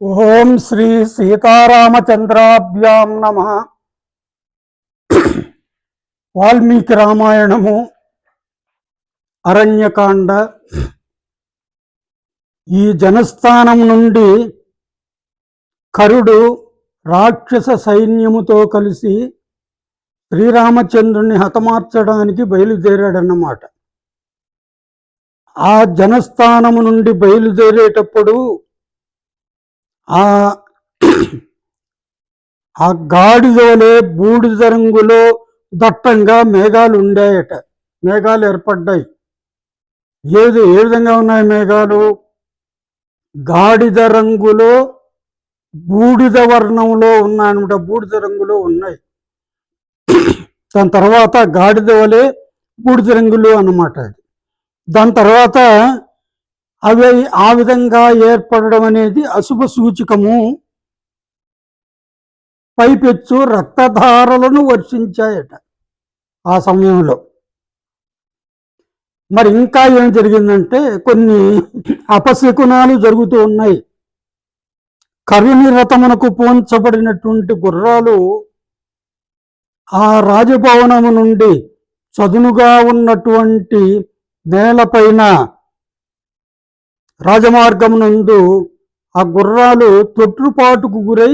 ఓం శ్రీ సీతారామచంద్రాభ్యాం నమః. వాల్మీకి రామాయణము అరణ్యకాండ. ఈ జనస్థానం నుండి కరుడు రాక్షస సైన్యముతో కలిసి శ్రీరామచంద్రుని హతమార్చడానికి బయలుదేరాడన్నమాట. ఆ జనస్థానము నుండి బయలుదేరేటప్పుడు ఆ గాడిదోలే బూడిద రంగులో దట్టంగా మేఘాలు ఉండాయట. మేఘాలు ఏర్పడ్డాయి. ఏ విధంగా ఉన్నాయి మేఘాలు? గాడిద రంగులో బూడిద వర్ణంలో ఉన్నాయన్నమాట. బూడిద రంగులో ఉన్నాయి. దాని తర్వాత గాడిద వలె బూడిద రంగులు అన్నమాట. అది దాని తర్వాత అవి ఆ విధంగా ఏర్పడడం అనేది అశుభ సూచకము. పైపెచ్చు రక్తధారలను వర్షించాయట ఆ సమయంలో. మరి ఇంకా ఏం జరిగిందంటే కొన్ని అపశకునాలు జరుగుతూ ఉన్నాయి. కరుని రథమునకు పోంచబడినటువంటి గుర్రాలు ఆ రాజభవనము నుండి చదునుగా ఉన్నటువంటి నేలపైన రాజమార్గమునందు ఆ గుర్రాలు తొట్రుపాటుకు గురై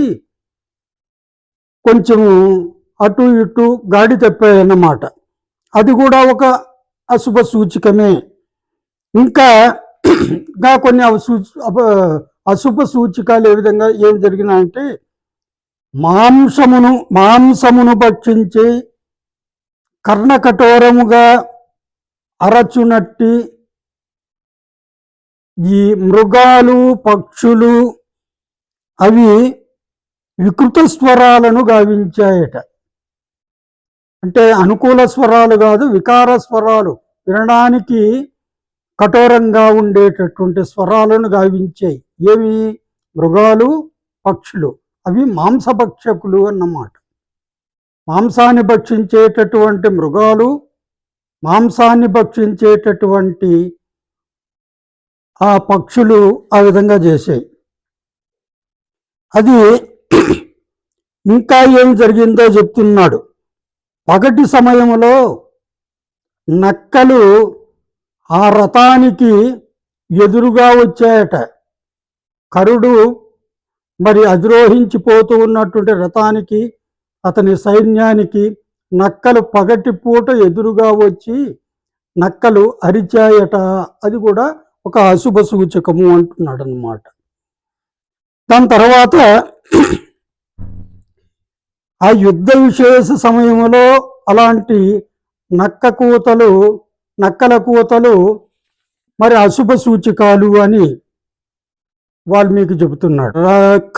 కొంచెము అటు ఇటు గాడి తప్పాయన్నమాట. అది కూడా ఒక అశుభ సూచికమే. ఇంకా కొన్ని అశుభ సూచికలు ఏం జరిగినాయంటే మాంసమును భక్షించి కర్ణకఠోరముగా అరచునట్టి ఈ మృగాలు పక్షులు అవి వికృత స్వరాలను గావించాయట. అంటే అనుకూల స్వరాలు కాదు, వికార స్వరాలు, వినడానికి కఠోరంగా ఉండేటటువంటి స్వరాలను గావించాయి. ఏవి? మృగాలు పక్షులు. అవి మాంసభక్షకులు అన్నమాట. మాంసాన్ని భక్షించేటటువంటి మృగాలు, మాంసాన్ని భక్షించేటటువంటి ఆ పక్షులు ఆ విధంగా చేశాయి. అది ఇంకా ఏం జరిగిందో చెప్తున్నాడు. పగటి సమయంలో నక్కలు ఆ రథానికి ఎదురుగా వచ్చాయట. కరుడు మరి అధిరోహించిపోతూ ఉన్నటువంటి రథానికి, అతని సైన్యానికి నక్కలు పగటి పూట ఎదురుగా వచ్చి నక్కలు అరిచాయట. అది కూడా ఒక అశుభ సూచకము అంటున్నాడు అన్నమాట. దాని తర్వాత ఆ యుద్ధ విశేష సమయంలో అలాంటి నక్కల కూతలు మరి అశుభ సూచికాలు అని వాల్మీకి చెబుతున్నాడు.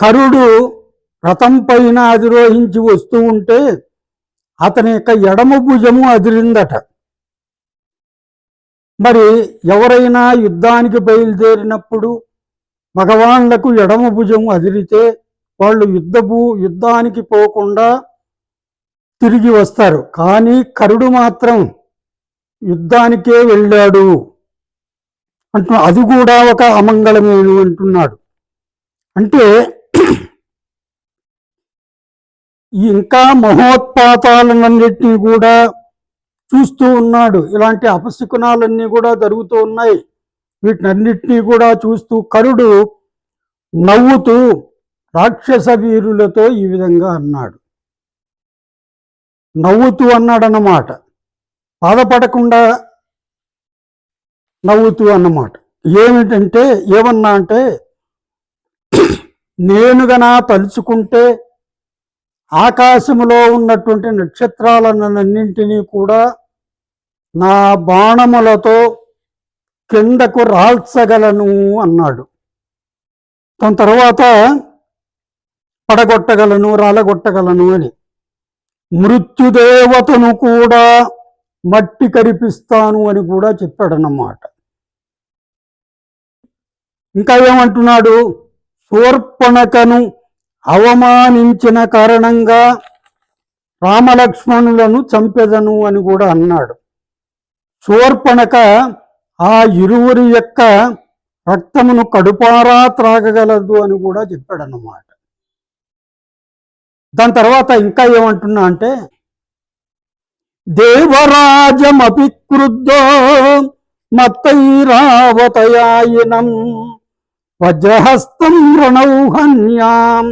కరుడు రథం పైన అధిరోహించి వస్తూ ఉంటే అతని యొక్క ఎడమ భుజము అదిరిందట. మరి ఎవరైనా యుద్ధానికి బయలుదేరినప్పుడు మగవాళ్లకు ఎడమ భుజం అదిరితే వాళ్ళు యుద్ధానికి పోకుండా తిరిగి వస్తారు. కానీ కరుడు మాత్రం యుద్ధానికే వెళ్ళాడు అంటున్నా. అది కూడా ఒక అమంగళమేను అంటున్నాడు. అంటే ఇంకా మహోత్పాతాలన్నింటినీ కూడా చూస్తూ ఉన్నాడు. ఇలాంటి అపశకునాలన్నీ కూడా జరుగుతూ ఉన్నాయి. వీటినన్నిటినీ కూడా చూస్తూ కరుడు నవ్వుతూ రాక్షస వీరులతో ఈ విధంగా అన్నాడు. నవ్వుతూ అన్నాడన్నమాట, బాధపడకుండా నవ్వుతూ అన్నమాట. ఏమన్నా అంటే నేనుగనా తలుచుకుంటే ఆకాశములో ఉన్నటువంటి నక్షత్రాలన్నింటినీ కూడా నా బాణములతో కిందకు రాల్చగలను అన్నాడు. దాని తర్వాత పడగొట్టగలను, రాలగొట్టగలను అని. మృత్యుదేవతను కూడా మట్టి కరిపిస్తాను అని కూడా చెప్పాడన్నమాట. ఇంకా ఏమంటున్నాడు? శూర్పణఖను అవమానించిన కారణంగా రామలక్ష్మణులను చంపెదను అని కూడా అన్నాడు. శూర్పణఖ ఆ ఇరువురి యొక్క రక్తమును కడుపారా త్రాగగలదు అని కూడా చెప్పాడన్నమాట. దాని తర్వాత ఇంకా ఏమంటున్నా అంటే, దేవరాజమపి క్రుద్ధో మత్తైరావతయాయినం వజ్రహస్తం రణౌ హన్యాం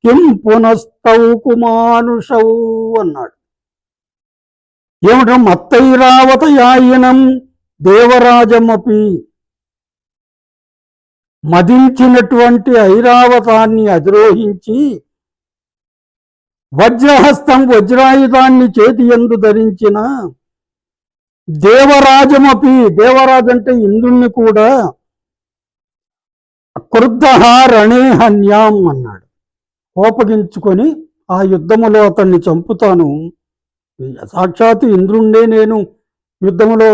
కిం పునస్తౌ కుమానుషౌ అన్నాడు. ఏమిటో మత్తైరావతయాయినం దేవరాజమపి, మదించినటువంటి ఐరావతాన్ని అధిరోహించి వజ్రహస్తం వజ్రాయుధాన్ని చేతి యందు ధరించిన దేవరాజమపి, దేవరాజు అంటే ఇంద్రుణ్ణి కూడా క్రుద్ధ రణే హన్యాం అన్నాడు. కోపగించుకొని ఆ యుద్ధములో అతన్ని చంపుతాను, సాక్షాత్తు ఇంద్రుణ్ణే నేను యుద్ధములో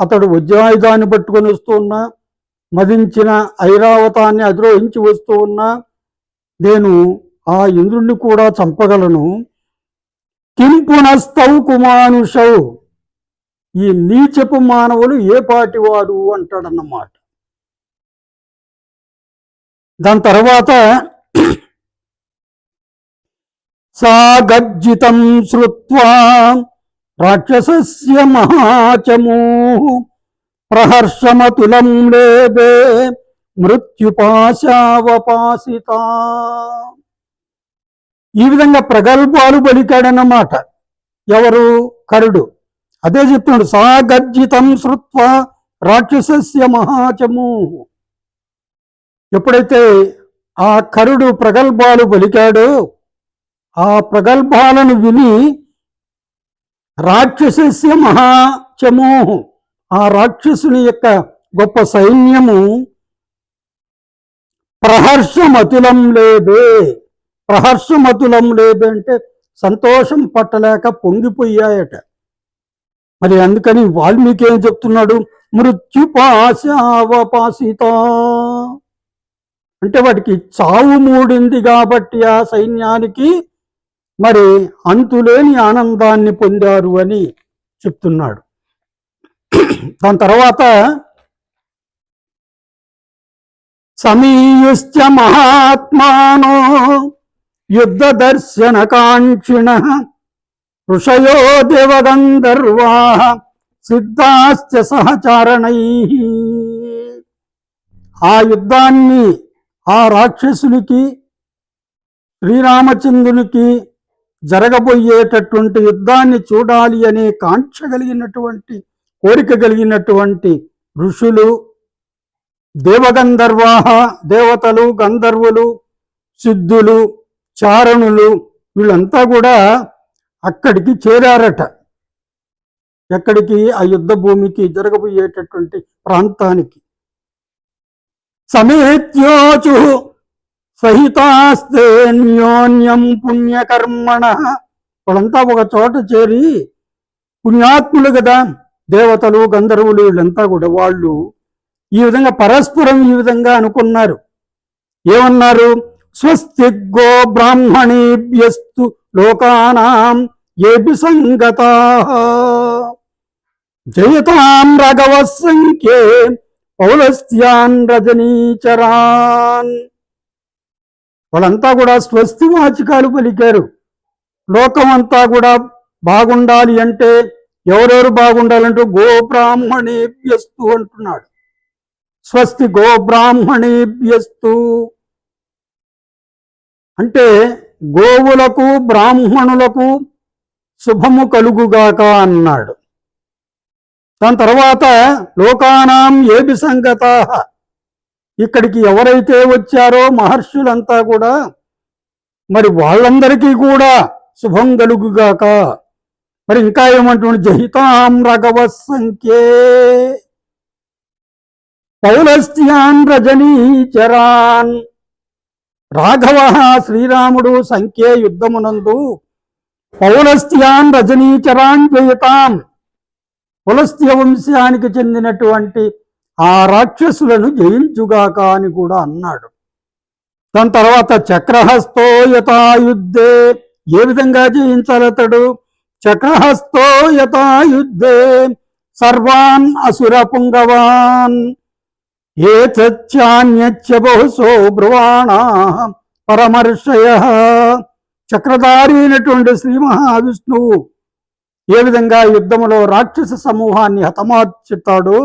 అతడు వజ్రాయుధాన్ని పట్టుకొని వస్తూ ఉన్నా, మదించిన ఐరావతాన్ని అధిరోహించి వస్తూ ఉన్నా నేను ఆ ఇంద్రుణ్ణి కూడా చంపగలను. కిం పునస్తౌ కుమానుషౌ, ఈ నీచపు మానవులు ఏ పాటి వారు అంటాడన్నమాట. దాని తర్వాత సా గర్జితం శ్రుత్వా రాక్షసస్య మహాచమూ ప్రహర్షమతులం లేబే మృత్యుపాశావపాసిత. ఈ విధంగా ప్రగల్భాలు పలికాడన్నమాట. ఎవరు? కరుడు. అదే చెప్తున్నాడు, సా గర్జితం శ్రుత్వా రాక్షసస్య మహాచమూ. ఎప్పుడైతే ఆ కరుడు ప్రగల్భాలు పలికాడో ఆ ప్రగల్భాలను విని రాక్షసస్య మహాచమూ, ఆ రాక్షసుని యొక్క గొప్ప సైన్యము ప్రహర్షమతులం లేబే, ప్రహర్షమతులం లేబే అంటే సంతోషం పట్టలేక పొంగిపోయాయట. మరి అందుకని వాల్మీకి ఏం చెప్తున్నాడు? మృత్యుపాశావపాసిత అంటే వాటికి చావు మూడింది కాబట్టి ఆ సైన్యానికి మరి అంతులేని ఆనందాన్ని పొందారు అని చెప్తున్నాడు. దాని తర్వాత సమీయుశ్చ మహాత్మానో యుద్ధ దర్శన కాంక్షిణ ఋషయో దేవగంధర్వా సిద్ధాశ్చ సహచారణై. ఆ యుద్ధాన్ని, ఆ రాక్షసునికి శ్రీరామచంద్రునికి జరగబోయేటటువంటి యుద్ధాన్ని చూడాలి అనే కాంక్ష కలిగినటువంటి, కోరిక కలిగినటువంటి ఋషులు, దేవగంధర్వాహ దేవతలు, గంధర్వులు, సిద్ధులు, చారణులు వీళ్ళంతా కూడా అక్కడికి చేరారట. ఎక్కడికి? ఆ యుద్ధ భూమికి, జరగబోయేటటువంటి ప్రాంతానికి. సమేత్యోచు సహితాస్తేన్యోన్యం పుణ్యకర్మణ, వాళ్ళంతా ఒక చోట చేరి, పుణ్యాత్ములు కదా దేవతలు, గంధర్వులు వీళ్ళంతా కూడా, వాళ్ళు ఈ విధంగా పరస్పరం ఈ విధంగా అనుకున్నారు. ఏమన్నారు? స్వస్తి గో బ్రాహ్మణేభ్యస్తు లోకానాం ఏభి సంగతాః జయతాం రాఘవ సంఖ్యే పౌలస్త్యాన్ రజనీచరాన్. వాళ్ళంతా కూడా స్వస్తి వాచకాలు పలికారు. లోకం అంతా కూడా బాగుండాలి అంటే ఎవరెవరు బాగుండాలంటూ గో బ్రాహ్మణేభ్యస్తు అంటున్నాడు. స్వస్తి గో బ్రాహ్మణేభ్యస్తు అంటే గోవులకు, బ్రాహ్మణులకు శుభము కలుగుగాక అన్నాడు. దాని తర్వాత లోకానాం ఏభి సంగతాః, ఇక్కడికి ఎవరైతే వచ్చారో మహర్షులంతా కూడా మరి వాళ్ళందరికీ కూడా శుభం కలుగుగాక. మరి ఇంకా ఏమంటున్నాడు? జహితాం రాఘవ సంఖ్యే పౌలస్త్యాన్ రజనీచరాన్. రాఘవ శ్రీరాముడు సంఖ్యే యుద్ధమునందు పౌలస్త్యాన్ రజనీచరాన్ జయతాం, పులస్త్య వంశానికి చెందినటువంటి ఆ రాక్షసులను జయించుగాక అని కూడా అన్నాడు. దాని తర్వాత చక్రహస్తో యథాయుద్ధే, ఏ విధంగా జయించాలతడు? చక్రహస్తో యథాయుద్ధే సర్వాన్ అసుర పుంగవాన్. ఏతచ్చాన్యచ్చ బహుశో బ్రువాణా పరమర్షయ. చక్రధారి అయినటువంటి శ్రీ మహావిష్ణువు ఏ విధంగా యుద్ధములో రాక్షస సమూహాన్ని హతమార్చుతాడు.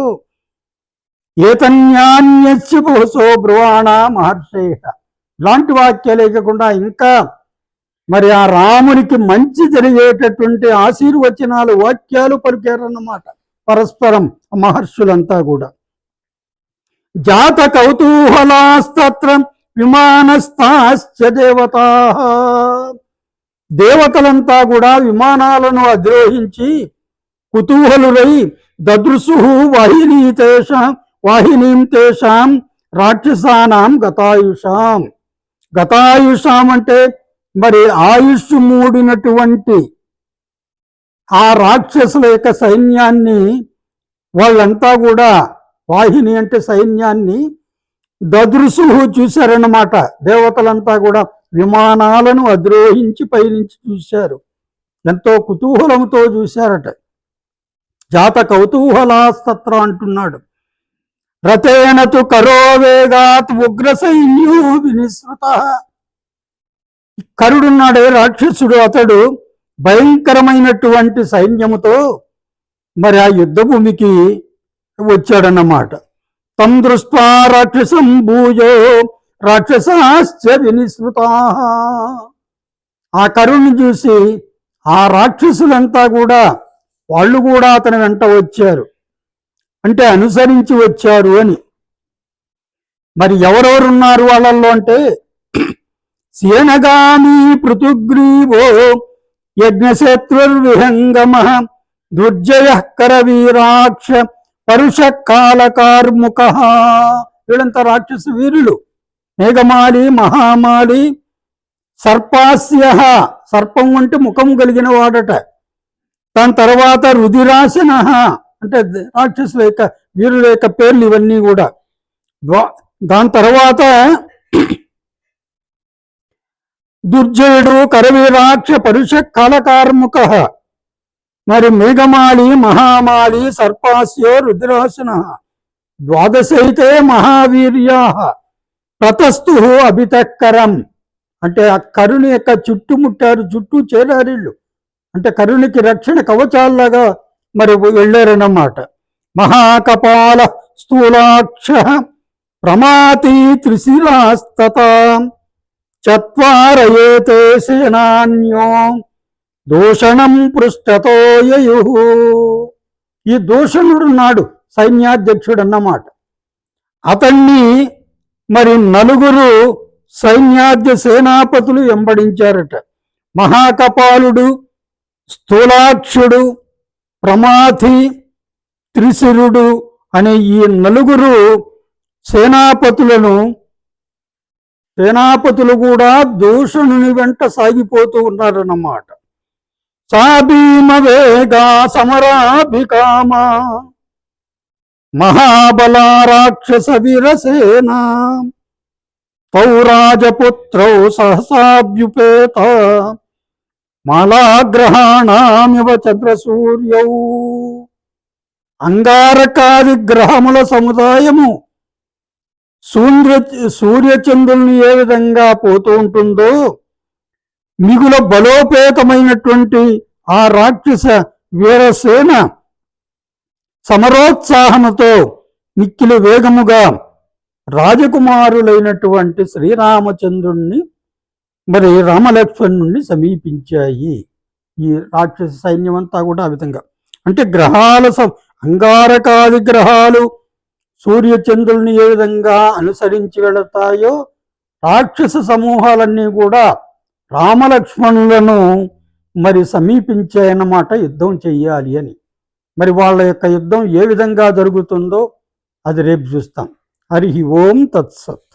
ఏతన్యాన్యస్య బహుశో బ్రువాణ మహర్షయ. ఇలాంటి వాక్యాలే కాకుండా ఇంకా మరి ఆ రామునికి మంచి జరిగేటటువంటి ఆశీర్వచనాలు వాక్యాలు పలికారన్నమాట పరస్పరం మహర్షులంతా కూడా. జాత కౌతూహలాస్తత్ర విమానస్థాశ్చ దేవతా. దేవతలంతా కూడా విమానాలను అధిరోహించి కుతూహలులై దదృశు వాహినీం తేషాం రాక్షసానాం గతాయుషాం. గతాయుషాం అంటే మరి ఆయుష్ మూడినటువంటి ఆ రాక్షసుల యొక్క సైన్యాన్ని వాళ్ళంతా కూడా, వాహిని అంటే సైన్యాన్ని, దదృశు చూశారన్నమాట. దేవతలంతా కూడా విమానాలను అధిరోహించి పైనుంచి చూశారు, ఎంతో కుతూహలంతో చూశారట. జాత కౌతూహలాస్తత్ర అంటున్నాడు. రథేనతు కరోవేగాత్ ఉగ్ర సైన్యో వినిశ్రుత. కరుడున్నాడే రాక్షసుడు, అతడు భయంకరమైనటువంటి సైన్యముతో మరి ఆ యుద్ధ భూమికి వచ్చాడన్నమాట. తం దృష్ట్వా రాక్షసం భూయో రాక్షసాశ్చ వినిశ్రుతా. ఆ కరుణ్ణి చూసి ఆ రాక్షసులంతా కూడా వాళ్ళు కూడా అతని వెంట వచ్చారు, అంటే అనుసరించి వచ్చారు అని. మరి ఎవరెవరున్నారు వాళ్ళల్లో అంటే సేనగామి పృథుగ్రీవో యజ్ఞశత్రుర్విహంగమ దుర్జయ కరవీరాక్ష పరుష కాలకార్ముక. వీళ్ళంతా రాక్షస వీరులు. మేఘమాలి, మహామాలి, సర్పాస్య, సర్పం అంటే ముఖం కలిగిన వాడట. దాని తర్వాత రుధిరాసన అంటే రాక్షసుల యొక్క వీరుల యొక్క పేర్లు ఇవన్నీ కూడా. దాని తర్వాత దుర్జయుడు, కరవీరాక్ష పరుష కాలకార్ముక. మరి మేఘమాలి, మహామాలి, సర్పాస్యో రుద్రాసన. ద్వాదశైతే మహావీర్యా ప్రతస్థు అభితక్కరం. అంటే ఆ కరుని యొక్క చుట్టుముట్టారు, చుట్టూ చేరారిళ్ళు. అంటే కరునికి రక్షణ కవచాల్లాగా మరి వెళ్ళారన్నమాట. మహాకపాల స్థూలాక్ష ప్రమాతి త్రిశిరాస్తత చత్వారయేతే సేనాన్యో దూషణం పృష్ఠతో యయు. ఈ దూషణుడు నాడు సైన్యాధ్యక్షుడు అన్నమాట. అతన్ని మరి 4 సైన్యాధ్య సేనాపతులు వెంబడించారట. మహాకపాలుడు, స్థూలాక్షుడు, ప్రమాథి, త్రిశిరుడు అనే ఈ 4 సేనాపతులు కూడా దూషణుని వెంట సాగిపోతూ ఉన్నారన్నమాట. సాభీమ వేగా సమరాభికామ మహాబల రాక్షస వీరసేన పౌరాజపుత్రౌ సహసాభ్యుపేత మాలాగ్రహాణామివ చంద్రసూర్యౌ. అంగారకాది గ్రహముల సముదాయము సూర్యచంద్రుల్ని ఏ విధంగా పోతూ ఉంటుందో, మిగుల బలోపేతమైనటువంటి ఆ రాక్షస వీరసేన సమరోత్సాహముతో మిక్కిలి వేగముగా రాజకుమారులైనటువంటి శ్రీరామచంద్రుణ్ణి మరి రామలక్ష్మణుణ్ణి సమీపించాయి. ఈ రాక్షస సైన్యం అంతా కూడా ఆ విధంగా, అంటే గ్రహాల అంగారకాది గ్రహాలు సూర్యచంద్రుల్ని ఏ విధంగా అనుసరించి వెళతాయో, రాక్షస సమూహాలన్నీ కూడా రామలక్ష్మణులను మరి సమీపించాయన్నమాట యుద్ధం చెయ్యాలి అని. మరి వాళ్ళ యొక్క యుద్ధం ఏ విధంగా జరుగుతుందో అది రేపు చూస్తాం. హరి ఓం తత్సత్.